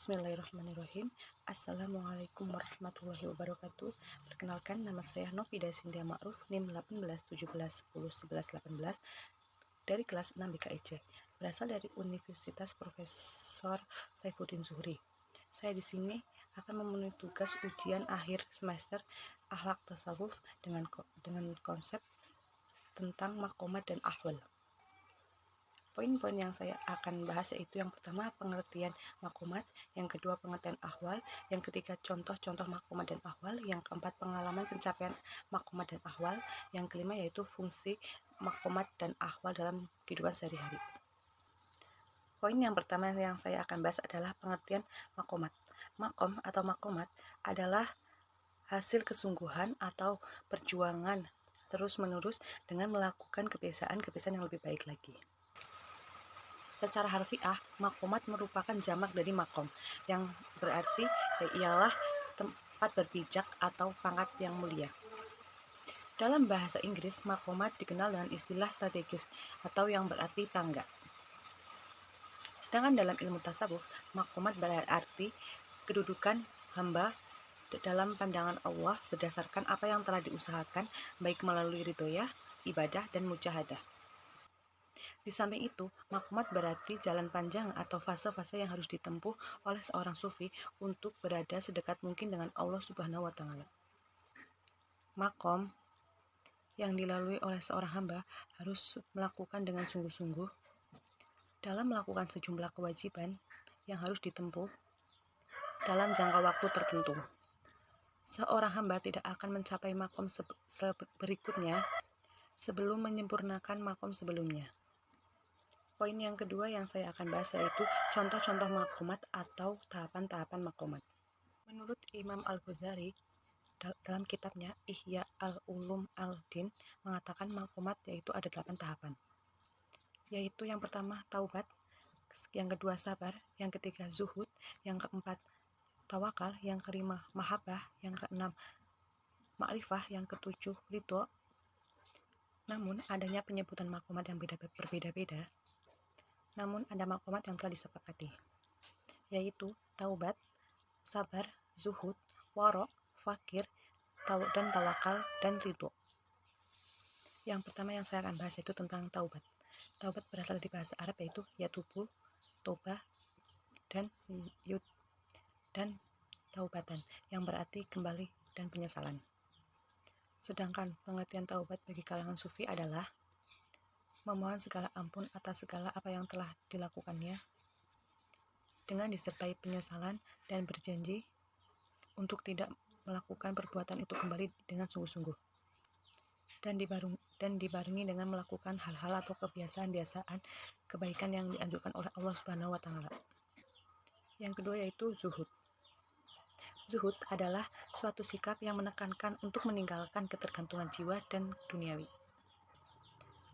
Bismillahirrahmanirrahim. Assalamualaikum warahmatullahi wabarakatuh. Perkenalkan, nama saya Novida Sintia Ma'ruf, NIM 18 17 10 11 18 dari kelas 6 BKIC. Berasal dari Universitas Profesor Saifuddin Zuhri. Saya di sini akan memenuhi tugas ujian akhir semester akhlak tasawuf dengan konsep tentang maqamat dan ahwal. Poin-poin yang saya akan bahas yaitu yang pertama pengertian maqamat, yang kedua pengertian ahwal, yang ketiga contoh-contoh maqamat dan ahwal, yang keempat pengalaman pencapaian maqamat dan ahwal, yang kelima yaitu fungsi maqamat dan ahwal dalam kehidupan sehari-hari. Poin yang pertama yang saya akan bahas adalah pengertian maqamat. Maqam atau maqamat adalah hasil kesungguhan atau perjuangan terus-menerus dengan melakukan kebiasaan-kebiasaan yang lebih baik lagi. Secara harfiah, maqamat merupakan jamak dari maqam, yang berarti ialah tempat berpijak atau pangkat yang mulia. Dalam bahasa Inggris, maqamat dikenal dengan istilah strategis atau yang berarti tangga. Sedangkan dalam ilmu tasawuf, maqamat berarti kedudukan hamba dalam pandangan Allah berdasarkan apa yang telah diusahakan, baik melalui ridhoyah, ibadah, dan mujahadah. Di samping itu, maqamat berarti jalan panjang atau fase-fase yang harus ditempuh oleh seorang sufi untuk berada sedekat mungkin dengan Allah Subhanahu wa Ta'ala. Maqam yang dilalui oleh seorang hamba harus melakukan dengan sungguh-sungguh dalam melakukan sejumlah kewajiban yang harus ditempuh dalam jangka waktu tertentu. Seorang hamba tidak akan mencapai maqam berikutnya sebelum menyempurnakan maqam sebelumnya. Poin yang kedua yang saya akan bahas yaitu contoh-contoh maqamat atau tahapan-tahapan maqamat. Menurut Imam Al-Ghazali dalam kitabnya Ihya al-Ulum al-Din mengatakan maqamat yaitu ada 8 tahapan. Yaitu yang pertama taubat, yang kedua sabar, yang ketiga zuhud, yang keempat tawakal, yang kelima mahabbah, yang keenam ma'rifah, yang ketujuh ridho. Namun adanya penyebutan maqamat yang berbeda-beda. Namun ada maqamat yang telah disepakati, yaitu taubat, sabar, zuhud, waro, fakir, dan tawakal, dan ridho. Yang pertama yang saya akan bahas itu tentang taubat. Taubat berasal dari bahasa Arab yaitu yatubu, toba, dan yud, dan taubatan, yang berarti kembali dan penyesalan. Sedangkan pengertian taubat bagi kalangan sufi adalah memohon segala ampun atas segala apa yang telah dilakukannya dengan disertai penyesalan dan berjanji untuk tidak melakukan perbuatan itu kembali dengan sungguh-sungguh dan dibarengi dengan melakukan hal-hal atau kebiasaan-kebiasaan kebaikan yang dianjurkan oleh Allah Subhanahu wa Ta'ala. Yang kedua yaitu zuhud. Zuhud adalah suatu sikap yang menekankan untuk meninggalkan ketergantungan jiwa dan duniawi.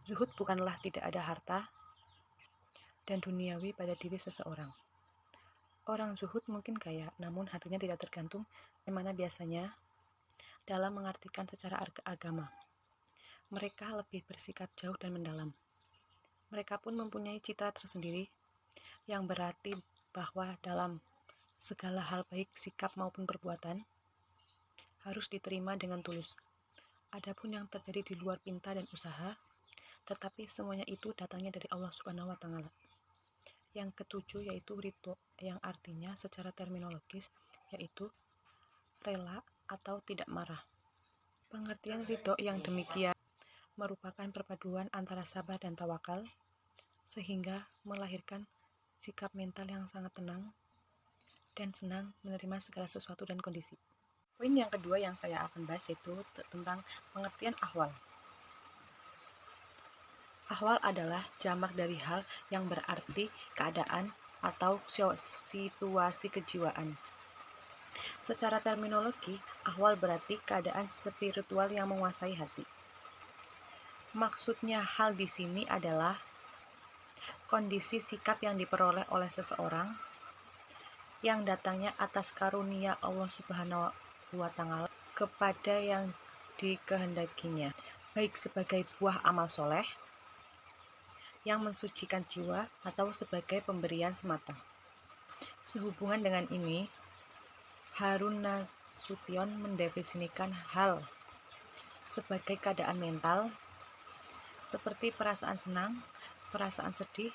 Zuhud bukanlah tidak ada harta dan duniawi pada diri seseorang. Orang zuhud mungkin kaya, namun hatinya tidak tergantung, di mana biasanya dalam mengartikan secara agama. Mereka lebih bersikap jauh dan mendalam. Mereka pun mempunyai cita tersendiri yang berarti bahwa dalam segala hal baik sikap maupun perbuatan harus diterima dengan tulus. Adapun yang terjadi di luar pinta dan usaha, tetapi semuanya itu datangnya dari Allah Subhanahu wa Ta'ala. Yang ketujuh yaitu ridho, yang artinya secara terminologis yaitu rela atau tidak marah. Pengertian ridho yang demikian merupakan perpaduan antara sabar dan tawakal, sehingga melahirkan sikap mental yang sangat tenang dan senang menerima segala sesuatu dan kondisi. Poin yang kedua yang saya akan bahas yaitu tentang pengertian ahwal. Ahwal adalah jamak dari hal yang berarti keadaan atau situasi kejiwaan. Secara terminologi, ahwal berarti keadaan spiritual yang menguasai hati. Maksudnya hal di sini adalah kondisi sikap yang diperoleh oleh seseorang yang datangnya atas karunia Allah Subhanahu wa Ta'ala kepada yang dikehendakinya, baik sebagai buah amal soleh yang mensucikan jiwa atau sebagai pemberian semata. Sehubungan dengan ini, Harun Nasution mendefinisikan hal sebagai keadaan mental seperti perasaan senang, perasaan sedih,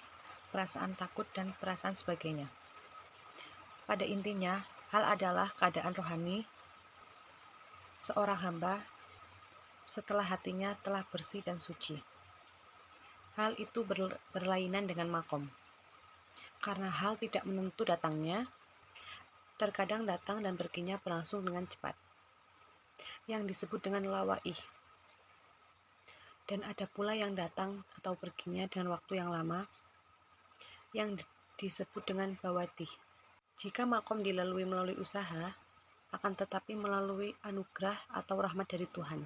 perasaan takut, dan perasaan sebagainya. Pada intinya, hal adalah keadaan rohani seorang hamba setelah hatinya telah bersih dan suci. Hal itu berlainan dengan makom. Karena hal tidak menentu datangnya, terkadang datang dan perginya berlangsung dengan cepat, yang disebut dengan lawaih. Dan ada pula yang datang atau perginya dengan waktu yang lama, yang disebut dengan bawadih. Jika makom dilalui melalui usaha, akan tetapi melalui anugerah atau rahmat dari Tuhan.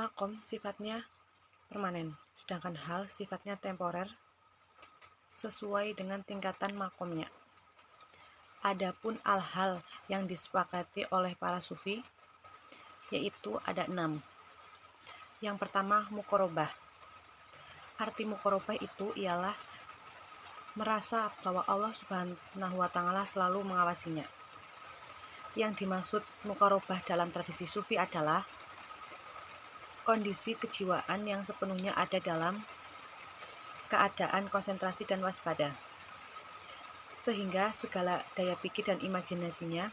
Makom sifatnya permanen, sedangkan hal sifatnya temporer sesuai dengan tingkatan makomnya. Adapun al-hal yang disepakati oleh para sufi, yaitu ada 6. Yang pertama, mukorobah. Arti mukorobah itu ialah merasa bahwa Allah Subhanahu wa Ta'ala selalu mengawasinya. Yang dimaksud mukorobah dalam tradisi sufi adalah kondisi kejiwaan yang sepenuhnya ada dalam keadaan konsentrasi dan waspada, sehingga segala daya pikir dan imajinasinya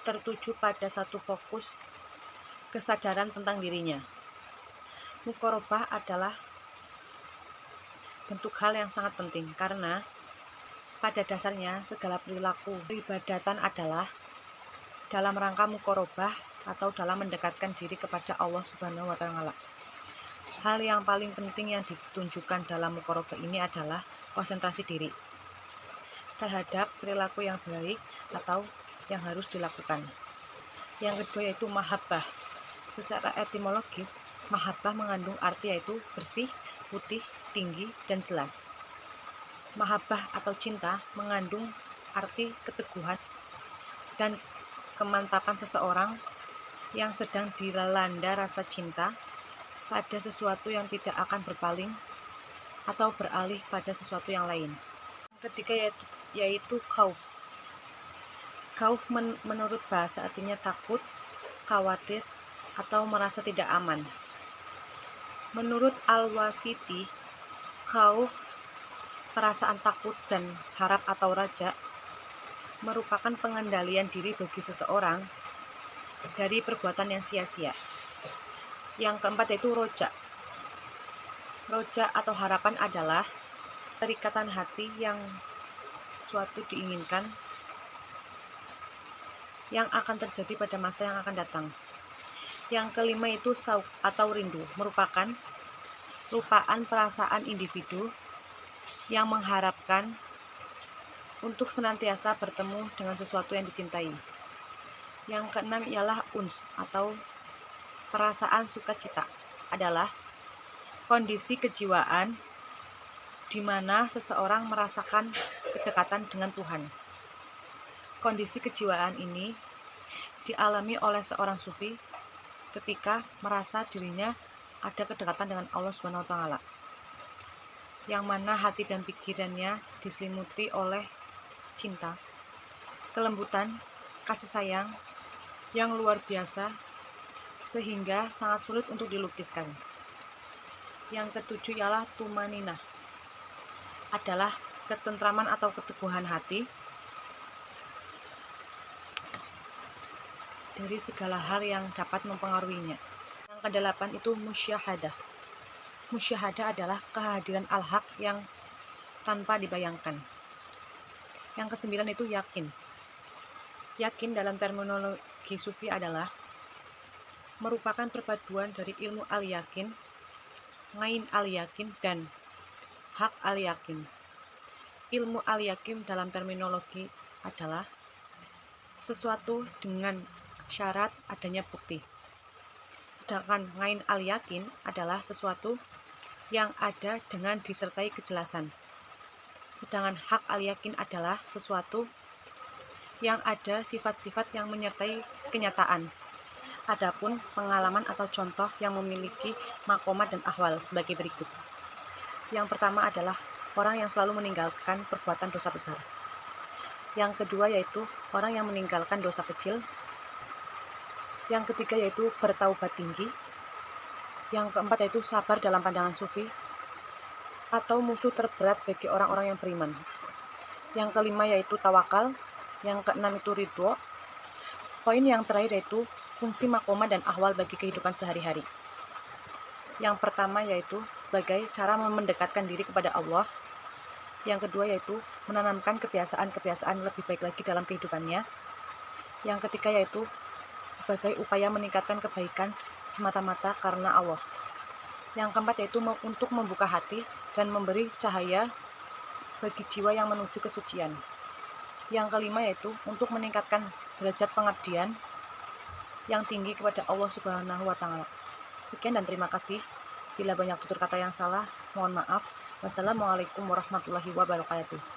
tertuju pada satu fokus kesadaran tentang dirinya. Mukorobah adalah bentuk hal yang sangat penting karena pada dasarnya segala perilaku peribadatan adalah dalam rangka mukorobah atau dalam mendekatkan diri kepada Allah Subhanahu wa Ta'ala. Hal yang paling penting yang ditunjukkan dalam mukorobah ini adalah konsentrasi diri terhadap perilaku yang baik atau yang harus dilakukan. Yang kedua yaitu mahabbah. Secara etimologis, mahabbah mengandung arti yaitu bersih, putih, tinggi, dan jelas. Mahabbah atau cinta mengandung arti keteguhan dan kemantapan seseorang yang sedang dilanda rasa cinta pada sesuatu yang tidak akan berpaling atau beralih pada sesuatu yang lain. Yang ketiga yaitu khauf. Khauf menurut bahasa artinya takut, khawatir, atau merasa tidak aman. Menurut Al-Wasiti, khauf, perasaan takut dan harap atau raja, merupakan pengendalian diri bagi seseorang dari perbuatan yang sia-sia. Yang keempat yaitu roja. Roja atau harapan adalah perikatan hati yang suatu diinginkan yang akan terjadi pada masa yang akan datang. Yang kelima itu sauk atau rindu, merupakan lupaan perasaan individu yang mengharapkan untuk senantiasa bertemu dengan sesuatu yang dicintai. Yang keenam ialah uns atau perasaan sukacita, adalah kondisi kejiwaan di mana seseorang merasakan kedekatan dengan Tuhan. Kondisi kejiwaan ini dialami oleh seorang sufi ketika merasa dirinya ada kedekatan dengan Allah Subhanahu wa Ta'ala, yang mana hati dan pikirannya diselimuti oleh cinta, kelembutan, kasih sayang yang luar biasa sehingga sangat sulit untuk dilukiskan. Yang ketujuh ialah tumaninah, adalah ketentraman atau keteguhan hati dari segala hal yang dapat mempengaruhinya. Yang kedelapan itu musyahadah. Musyahadah adalah kehadiran al-haq yang tanpa dibayangkan. Yang kesembilan itu yakin. Yakin dalam terminologi sufi adalah merupakan perpaduan dari ilmu al-yakin, ngain al-yakin, dan hak al-yakin. Ilmu al-yakin dalam terminologi adalah sesuatu dengan syarat adanya bukti. Sedangkan ngain al-yakin adalah sesuatu yang ada dengan disertai kejelasan. Sedangkan hak al-yakin adalah sesuatu yang ada sifat-sifat yang menyertai kenyataan. Adapun pengalaman atau contoh yang memiliki makomat dan ahwal sebagai berikut. Yang pertama adalah orang yang selalu meninggalkan perbuatan dosa besar. Yang kedua yaitu orang yang meninggalkan dosa kecil. Yang ketiga yaitu bertaubat tinggi. Yang keempat yaitu sabar dalam pandangan sufi atau musuh terberat bagi orang-orang yang beriman. Yang kelima yaitu tawakal. Yang keenam itu ridho. Poin yang terakhir yaitu fungsi makoma dan ahwal bagi kehidupan sehari-hari. Yang pertama yaitu sebagai cara mendekatkan diri kepada Allah. Yang kedua yaitu menanamkan kebiasaan-kebiasaan lebih baik lagi dalam kehidupannya. Yang ketiga yaitu sebagai upaya meningkatkan kebaikan semata-mata karena Allah. Yang keempat yaitu untuk membuka hati dan memberi cahaya bagi jiwa yang menuju kesucian. Yang kelima yaitu untuk meningkatkan derajat pengabdian yang tinggi kepada Allah Subhanahu wa Ta'ala. Sekian dan terima kasih. Bila banyak tutur kata yang salah, mohon maaf. Wassalamualaikum warahmatullahi wabarakatuh.